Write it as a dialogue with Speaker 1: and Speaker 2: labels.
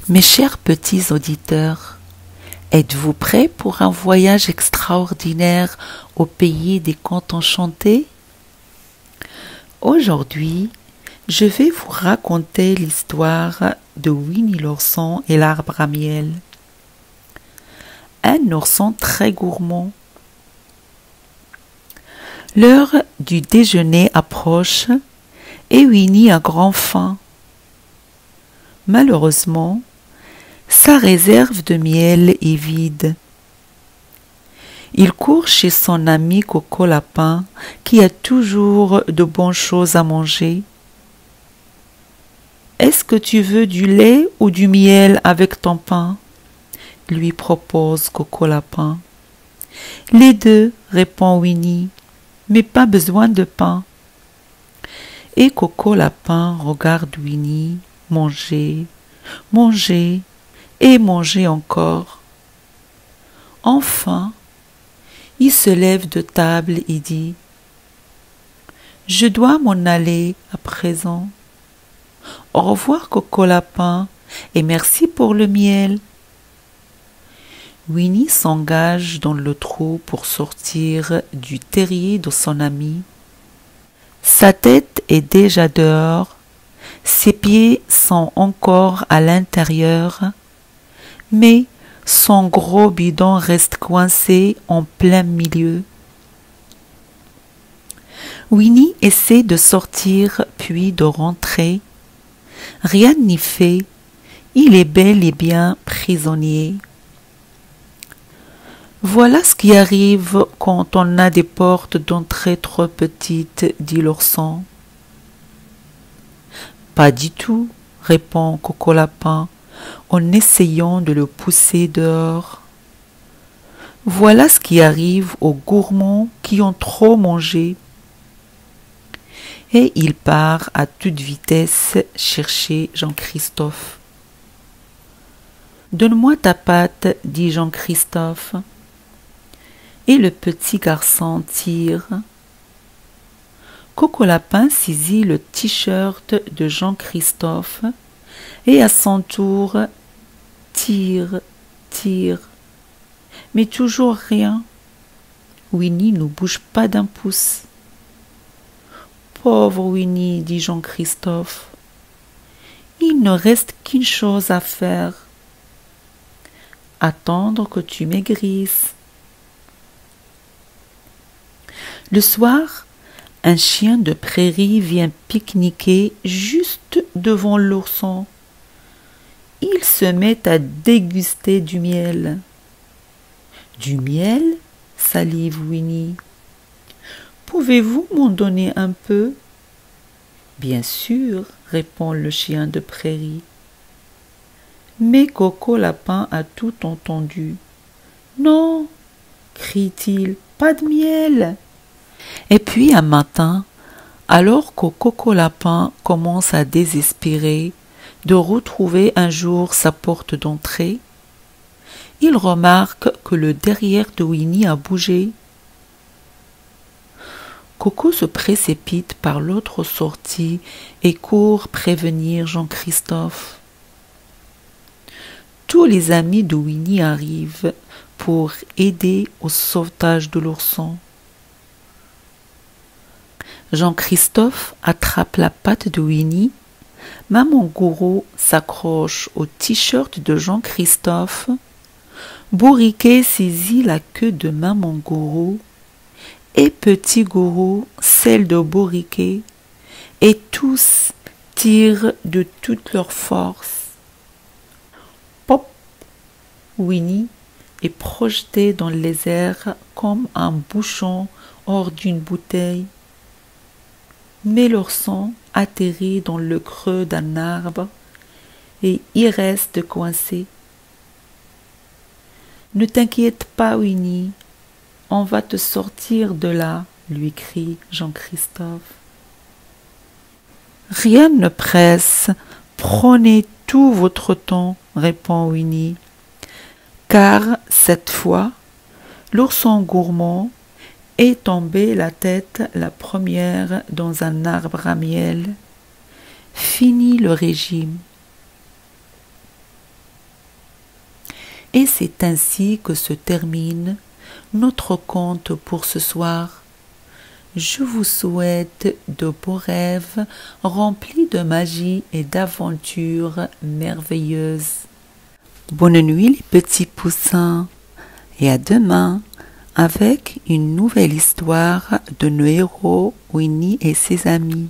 Speaker 1: Mes chers petits auditeurs, êtes-vous prêts pour un voyage extraordinaire au pays des contes enchantés? Aujourd'hui, je vais vous raconter l'histoire de Winnie l'ourson et l'arbre à miel. Un ourson très gourmand. L'heure du déjeuner approche et Winnie a grand faim. Malheureusement, sa réserve de miel est vide. Il court chez son ami Coco Lapin, qui a toujours de bonnes choses à manger. « Est-ce que tu veux du lait ou du miel avec ton pain ?» lui propose Coco Lapin. « Les deux, répond Winnie, mais pas besoin de pain. » Et Coco Lapin regarde Winnie manger, manger et manger encore. Enfin, il se lève de table et dit « Je dois m'en aller à présent. Au revoir Coco Lapin et merci pour le miel. » Winnie s'engage dans le trou pour sortir du terrier de son ami. Sa tête est déjà dehors, ses pieds sont encore à l'intérieur, mais son gros bidon reste coincé en plein milieu. Winnie essaie de sortir puis de rentrer. Rien n'y fait, il est bel et bien prisonnier. Voilà ce qui arrive quand on a des portes d'entrée trop petites, dit l'ourson. Pas du tout, répond Coco Lapin, en essayant de le pousser dehors. Voilà ce qui arrive aux gourmands qui ont trop mangé. Et il part à toute vitesse chercher Jean-Christophe. Donne-moi ta patte, dit Jean-Christophe. Et le petit garçon tire. Coco Lapin saisit le t-shirt de Jean-Christophe et à son tour tire, tire. Mais toujours rien. Winnie ne bouge pas d'un pouce. Pauvre Winnie, dit Jean-Christophe. Il ne reste qu'une chose à faire. Attendre que tu maigrisses. Le soir, un chien de prairie vient pique-niquer juste devant l'ourson. Il se met à déguster du miel. Du miel, salive Winnie. Pouvez-vous m'en donner un peu? Bien sûr, répond le chien de prairie. Mais Coco Lapin a tout entendu. Non, crie-t-il, pas de miel. Et puis un matin, alors que Coco Lapin commence à désespérer de retrouver un jour sa porte d'entrée, il remarque que le derrière de Winnie a bougé. Coco se précipite par l'autre sortie et court prévenir Jean-Christophe. Tous les amis de Winnie arrivent pour aider au sauvetage de l'ourson. Jean-Christophe attrape la patte de Winnie, Maman Gourou s'accroche au t-shirt de Jean-Christophe, Bourriquet saisit la queue de Maman Gourou et Petit Gourou celle de Bourriquet, et tous tirent de toute leur force. Pop! Winnie est projetée dans les airs comme un bouchon hors d'une bouteille. Mais l'ourson atterrit dans le creux d'un arbre et y reste coincé. « Ne t'inquiète pas, Winnie, on va te sortir de là, » lui crie Jean-Christophe. « Rien ne presse, prenez tout votre temps, » répond Winnie, car cette fois, l'ourson gourmand est tombé la tête la première dans un arbre à miel. Fini le régime. Et c'est ainsi que se termine notre conte pour ce soir. Je vous souhaite de beaux rêves remplis de magie et d'aventures merveilleuses. Bonne nuit les petits poussins et à demain avec une nouvelle histoire de nos héros Winnie et ses amis.